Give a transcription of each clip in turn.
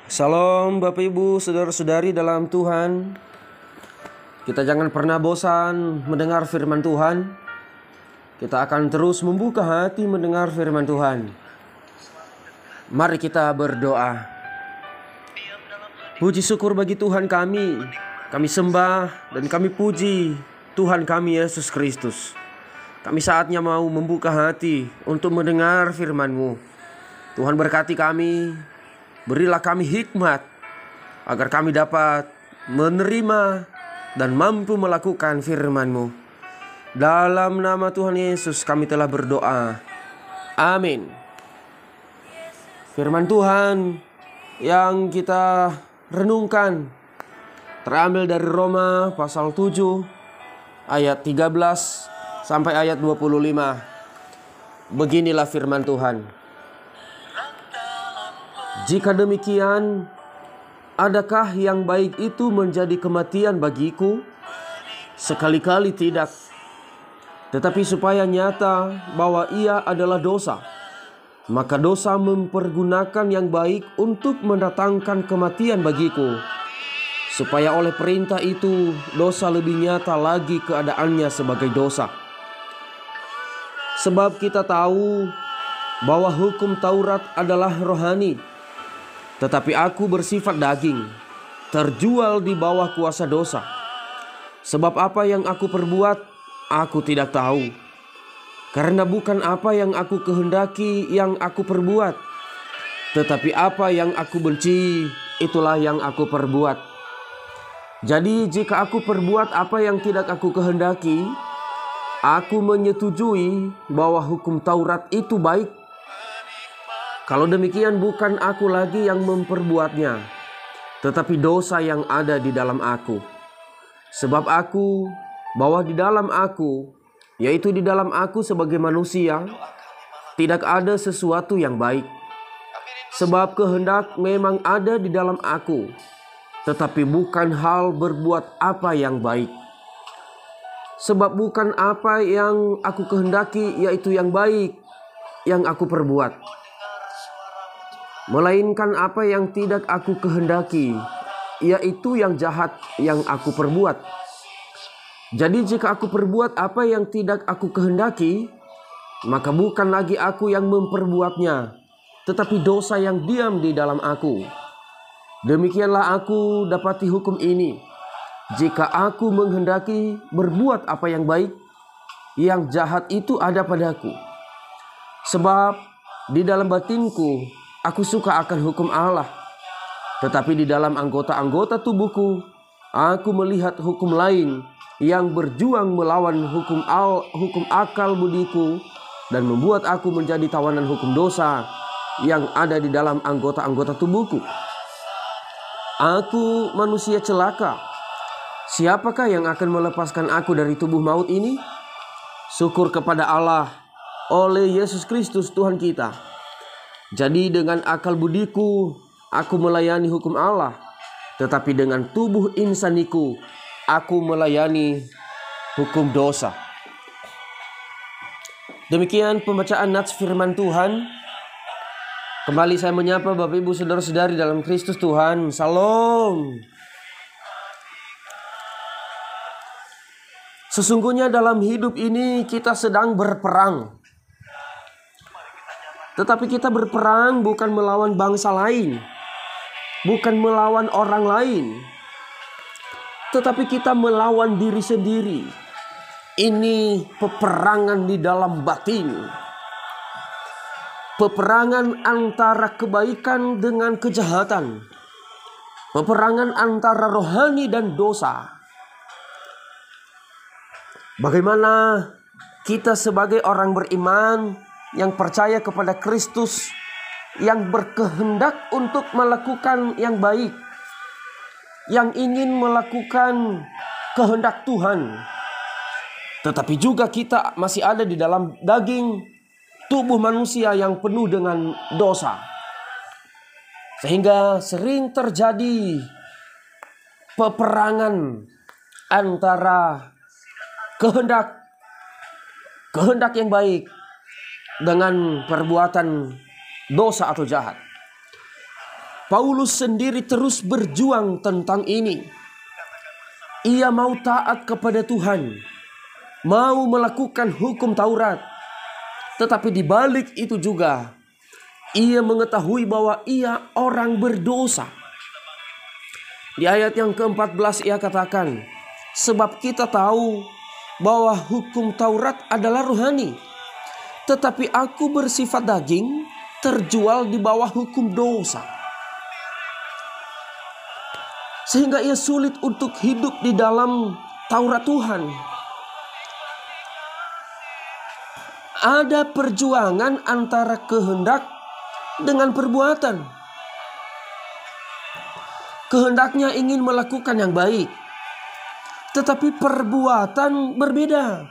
Salam Bapak Ibu, saudara-saudari dalam Tuhan. Kita jangan pernah bosan mendengar firman Tuhan. Kita akan terus membuka hati mendengar firman Tuhan. Mari kita berdoa. Puji syukur bagi Tuhan kami. Kami sembah dan kami puji Tuhan kami Yesus Kristus. Kami saatnya mau membuka hati untuk mendengar firman-Mu. Tuhan berkati kami. Berilah kami hikmat agar kami dapat menerima dan mampu melakukan firman-Mu. Dalam nama Tuhan Yesus kami telah berdoa. Amin. Firman Tuhan yang kita renungkan terambil dari Roma pasal 7 ayat 13 sampai ayat 25. Beginilah firman Tuhan. Jika demikian, adakah yang baik itu menjadi kematian bagiku? Sekali-kali tidak. Tetapi supaya nyata bahwa ia adalah dosa, maka dosa mempergunakan yang baik untuk mendatangkan kematian bagiku, supaya oleh perintah itu dosa lebih nyata lagi keadaannya sebagai dosa. Sebab kita tahu bahwa hukum Taurat adalah rohani, tetapi aku bersifat daging, terjual di bawah kuasa dosa. Sebab apa yang aku perbuat, aku tidak tahu. Karena bukan apa yang aku kehendaki yang aku perbuat, tetapi apa yang aku benci, itulah yang aku perbuat. Jadi jika aku perbuat apa yang tidak aku kehendaki, aku menyetujui bahwa hukum Taurat itu baik. Kalau demikian bukan aku lagi yang memperbuatnya, tetapi dosa yang ada di dalam aku. Sebab aku, bahwa di dalam aku, yaitu di dalam aku sebagai manusia, tidak ada sesuatu yang baik. Sebab kehendak memang ada di dalam aku, tetapi bukan hal berbuat apa yang baik. Sebab bukan apa yang aku kehendaki, yaitu yang baik, yang aku perbuat, melainkan apa yang tidak aku kehendaki, yaitu yang jahat yang aku perbuat. Jadi jika aku perbuat apa yang tidak aku kehendaki, maka bukan lagi aku yang memperbuatnya, tetapi dosa yang diam di dalam aku. Demikianlah aku dapati hukum ini. Jika aku menghendaki berbuat apa yang baik, yang jahat itu ada padaku. Sebab di dalam batinku aku suka akan hukum Allah, tetapi di dalam anggota-anggota tubuhku aku melihat hukum lain yang berjuang melawan hukum akal budiku dan membuat aku menjadi tawanan hukum dosa yang ada di dalam anggota-anggota tubuhku. Aku manusia celaka. Siapakah yang akan melepaskan aku dari tubuh maut ini? Syukur kepada Allah oleh Yesus Kristus Tuhan kita. Jadi dengan akal budiku aku melayani hukum Allah, tetapi dengan tubuh insaniku aku melayani hukum dosa. Demikian pembacaan nats firman Tuhan. Kembali saya menyapa Bapak Ibu saudara-saudari dalam Kristus Tuhan. Salam. Sesungguhnya dalam hidup ini kita sedang berperang. Tetapi kita berperang bukan melawan bangsa lain, bukan melawan orang lain, tetapi kita melawan diri sendiri. Ini peperangan di dalam batin. Peperangan antara kebaikan dengan kejahatan. Peperangan antara rohani dan dosa. Bagaimana kita sebagai orang beriman yang percaya kepada Kristus, yang berkehendak untuk melakukan yang baik, yang ingin melakukan kehendak Tuhan, tetapi juga kita masih ada di dalam daging tubuh manusia yang penuh dengan dosa, sehingga sering terjadi peperangan antara kehendak yang baik dengan perbuatan dosa atau jahat. Paulus sendiri terus berjuang tentang ini. Ia mau taat kepada Tuhan, mau melakukan hukum Taurat. Tetapi di balik itu juga, ia mengetahui bahwa ia orang berdosa. Di ayat yang ke-14 ia katakan, sebab kita tahu bahwa hukum Taurat adalah rohani, tetapi aku bersifat daging, terjual di bawah hukum dosa. Sehingga ia sulit untuk hidup di dalam Taurat Tuhan. Ada perjuangan antara kehendak dengan perbuatan. Kehendaknya ingin melakukan yang baik, tetapi perbuatan berbeda.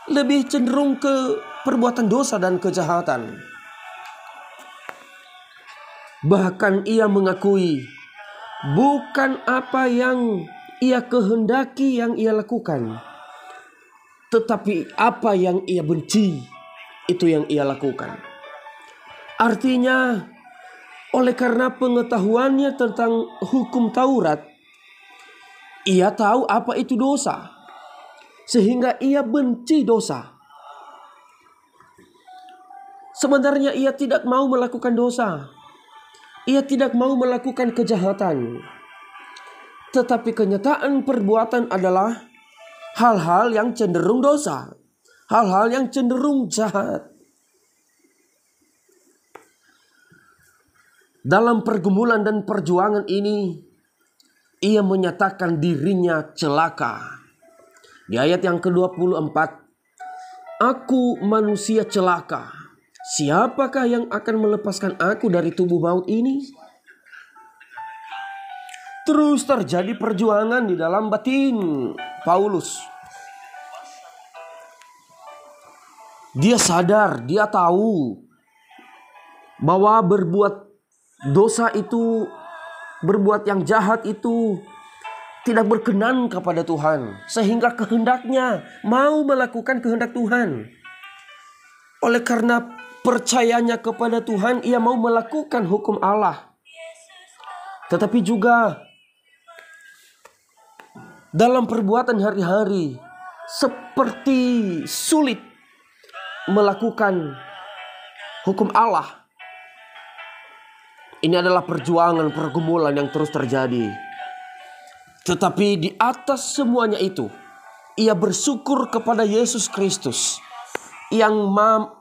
Lebih cenderung ke perbuatan dosa dan kejahatan. Bahkan ia mengakui, bukan apa yang ia kehendaki yang ia lakukan, tetapi apa yang ia benci, itu yang ia lakukan. Artinya, oleh karena pengetahuannya tentang hukum Taurat, ia tahu apa itu dosa, sehingga ia benci dosa. Sebenarnya ia tidak mau melakukan dosa. Ia tidak mau melakukan kejahatan. Tetapi kenyataan perbuatan adalah hal-hal yang cenderung dosa. Hal-hal yang cenderung jahat. Dalam pergumulan dan perjuangan ini, ia menyatakan dirinya celaka. Di ayat yang ke-24, aku manusia celaka. Siapakah yang akan melepaskan aku dari tubuh maut ini? Terus terjadi perjuangan di dalam batin Paulus. Dia sadar, dia tahu bahwa berbuat dosa itu, berbuat yang jahat itu tidak berkenan kepada Tuhan. Sehingga kehendaknya mau melakukan kehendak Tuhan. Oleh karena percayanya kepada Tuhan, ia mau melakukan hukum Allah. Tetapi juga dalam perbuatan hari-hari seperti sulit melakukan hukum Allah. Ini adalah perjuangan, pergumulan yang terus terjadi. Tetapi di atas semuanya itu, ia bersyukur kepada Yesus Kristus yang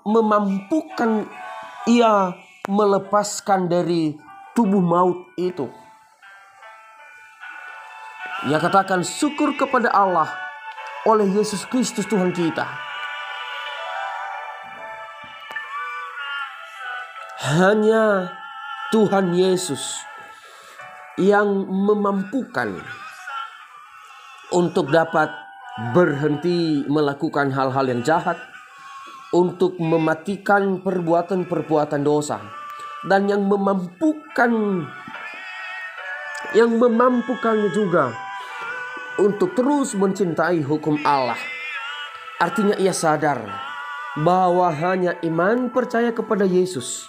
memampukan ia melepaskan dari tubuh maut itu. Ia katakan syukur kepada Allah oleh Yesus Kristus Tuhan kita. Hanya Tuhan Yesus yang memampukan untuk dapat berhenti melakukan hal-hal yang jahat, untuk mematikan perbuatan-perbuatan dosa, dan yang memampukannya juga untuk terus mencintai hukum Allah. Artinya ia sadar bahwa hanya iman percaya kepada Yesus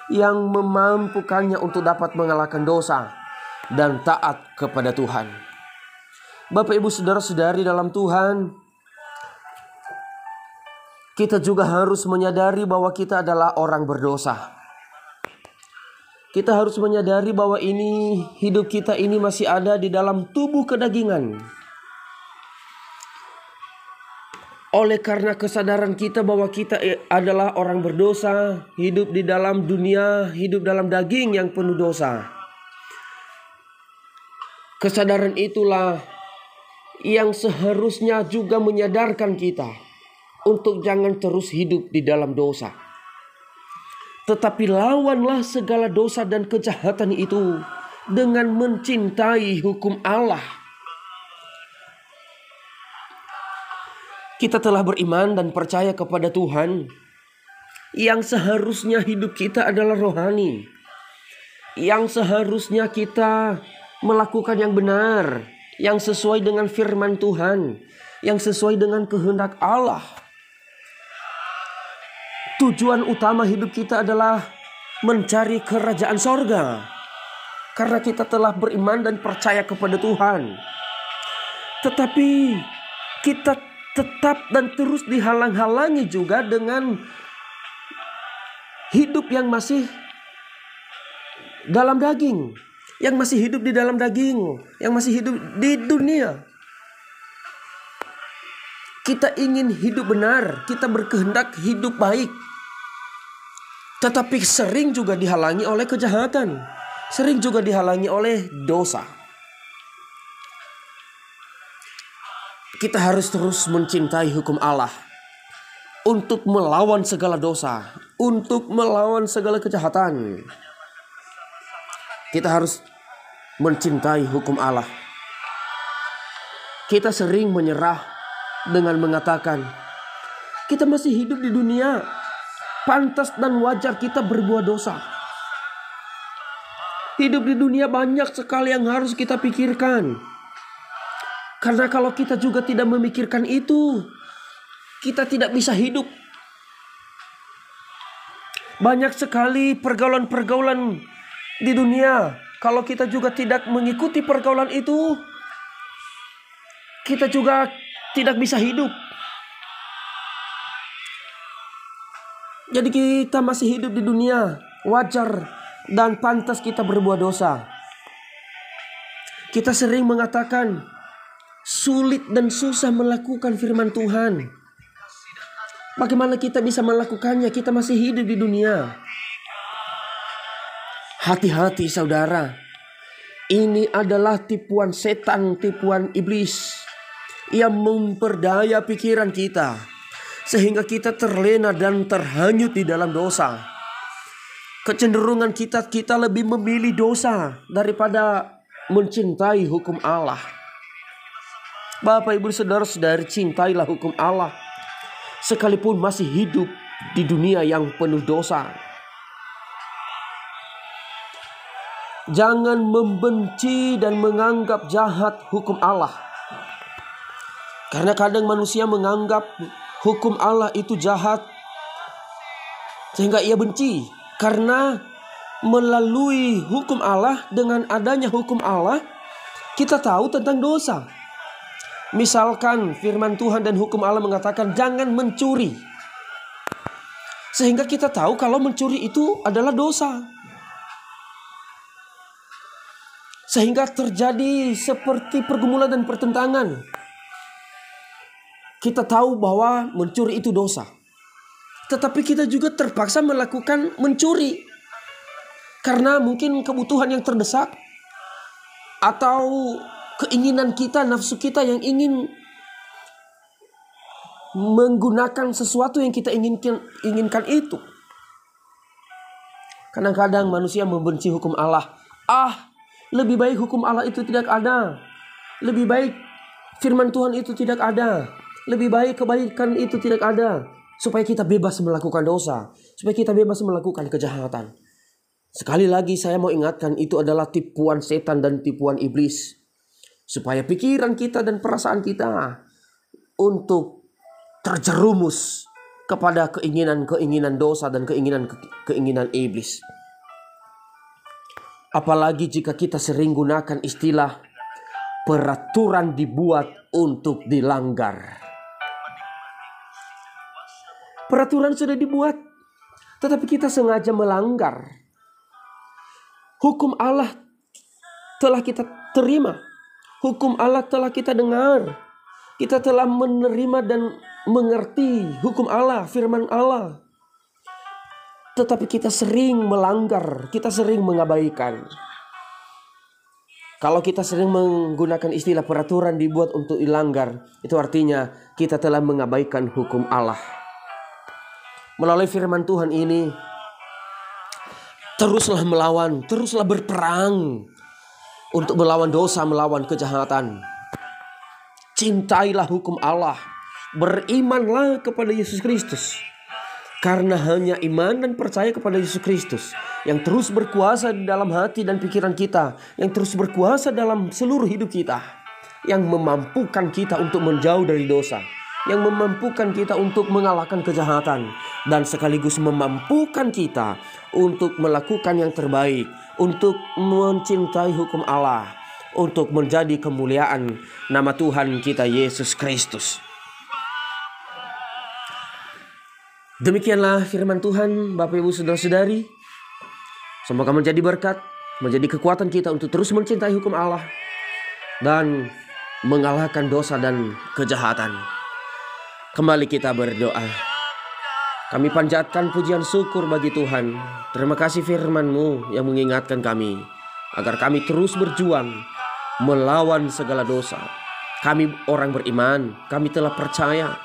yang memampukannya untuk dapat mengalahkan dosa dan taat kepada Tuhan. Bapak, Ibu, saudara-saudari dalam Tuhan, kita juga harus menyadari bahwa kita adalah orang berdosa. Kita harus menyadari bahwa hidup kita ini masih ada di dalam tubuh kedagingan. Oleh karena kesadaran kita bahwa kita adalah orang berdosa, hidup di dalam dunia, hidup dalam daging yang penuh dosa. Kesadaran itulah yang seharusnya juga menyadarkan kita untuk jangan terus hidup di dalam dosa. Tetapi lawanlah segala dosa dan kejahatan itu dengan mencintai hukum Allah. Kita telah beriman dan percaya kepada Tuhan yang seharusnya hidup kita adalah rohani, yang seharusnya kita melakukan yang benar, yang sesuai dengan firman Tuhan, yang sesuai dengan kehendak Allah. Tujuan utama hidup kita adalah mencari kerajaan sorga. karena kita telah beriman dan percaya kepada Tuhan. Tetapi kita tetap dan terus dihalang-halangi juga dengan hidup yang masih dalam daging, yang masih hidup di dalam daging, yang masih hidup di dunia. Kita ingin hidup benar, kita berkehendak hidup baik, tetapi sering juga dihalangi oleh kejahatan, sering juga dihalangi oleh dosa. Kita harus terus mencintai hukum Allah untuk melawan segala dosa, untuk melawan segala kejahatan. Kita harus mencintai hukum Allah. Kita sering menyerah dengan mengatakan, kita masih hidup di dunia, pantas dan wajar kita berbuat dosa. Hidup di dunia banyak sekali yang harus kita pikirkan. Karena kalau kita juga tidak memikirkan itu, kita tidak bisa hidup. Banyak sekali pergaulan-pergaulan di dunia. Kalau kita juga tidak mengikuti pergaulan itu, kita juga tidak bisa hidup. Jadi kita masih hidup di dunia, wajar dan pantas kita berbuat dosa. Kita sering mengatakan sulit dan susah melakukan firman Tuhan. Bagaimana kita bisa melakukannya? Kita masih hidup di dunia. Hati-hati saudara. Ini adalah tipuan setan, tipuan iblis yang memperdaya pikiran kita, sehingga kita terlena dan terhanyut di dalam dosa. Kecenderungan kita lebih memilih dosa daripada mencintai hukum Allah. Bapak, Ibu, saudara-saudari, cintailah hukum Allah sekalipun masih hidup di dunia yang penuh dosa. Jangan membenci dan menganggap jahat hukum Allah. Karena kadang manusia menganggap hukum Allah itu jahat sehingga ia benci. Karena melalui hukum Allah, dengan adanya hukum Allah, kita tahu tentang dosa. Misalkan firman Tuhan dan hukum Allah mengatakan jangan mencuri. Sehingga kita tahu kalau mencuri itu adalah dosa. Sehingga terjadi seperti pergumulan dan pertentangan. Kita tahu bahwa mencuri itu dosa. Tetapi kita juga terpaksa melakukan mencuri. Karena mungkin kebutuhan yang terdesak. Atau keinginan kita, nafsu kita yang ingin menggunakan sesuatu yang kita inginkan itu. Kadang-kadang manusia membenci hukum Allah. Lebih baik hukum Allah itu tidak ada. Lebih baik firman Tuhan itu tidak ada. Lebih baik kebaikan itu tidak ada. Supaya kita bebas melakukan dosa. Supaya kita bebas melakukan kejahatan. Sekali lagi saya mau ingatkan, itu adalah tipuan setan dan tipuan iblis. Supaya pikiran kita dan perasaan kita untuk terjerumus kepada keinginan-keinginan dosa dan keinginan iblis. Apalagi jika kita sering gunakan istilah peraturan dibuat untuk dilanggar. Peraturan sudah dibuat, tetapi kita sengaja melanggar. Hukum Allah telah kita terima. Hukum Allah telah kita dengar. Kita telah menerima dan mengerti hukum Allah, firman Allah. Tetapi kita sering melanggar, kita sering mengabaikan. Kalau kita sering menggunakan istilah peraturan dibuat untuk dilanggar, itu artinya kita telah mengabaikan hukum Allah. Melalui firman Tuhan ini, teruslah melawan, teruslah berperang untuk melawan dosa, melawan kejahatan. Cintailah hukum Allah, berimanlah kepada Yesus Kristus. Karena hanya iman dan percaya kepada Yesus Kristus yang terus berkuasa di dalam hati dan pikiran kita, yang terus berkuasa dalam seluruh hidup kita, yang memampukan kita untuk menjauh dari dosa, yang memampukan kita untuk mengalahkan kejahatan, dan sekaligus memampukan kita untuk melakukan yang terbaik, untuk mencintai hukum Allah, untuk menjadi kemuliaan nama Tuhan kita Yesus Kristus. Demikianlah firman Tuhan, Bapak Ibu Saudara-saudari. Semoga menjadi berkat, menjadi kekuatan kita untuk terus mencintai hukum Allah dan mengalahkan dosa dan kejahatan. Kembali kita berdoa. Kami panjatkan pujian syukur bagi Tuhan. Terima kasih firman-Mu yang mengingatkan kami agar kami terus berjuang melawan segala dosa. Kami orang beriman, kami telah percaya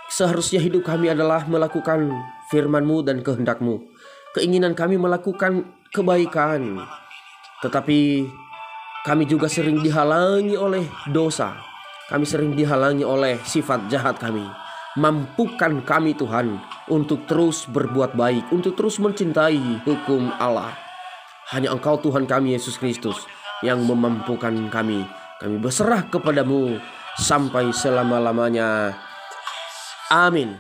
seharusnya hidup kami adalah melakukan firman-Mu dan kehendak-Mu. Keinginan kami melakukan kebaikan, tetapi kami juga sering dihalangi oleh dosa. Kami sering dihalangi oleh sifat jahat kami. Mampukan kami Tuhan untuk terus berbuat baik, untuk terus mencintai hukum Allah. Hanya Engkau Tuhan kami Yesus Kristus yang memampukan kami. Kami berserah kepada-Mu sampai selama-lamanya. Amin.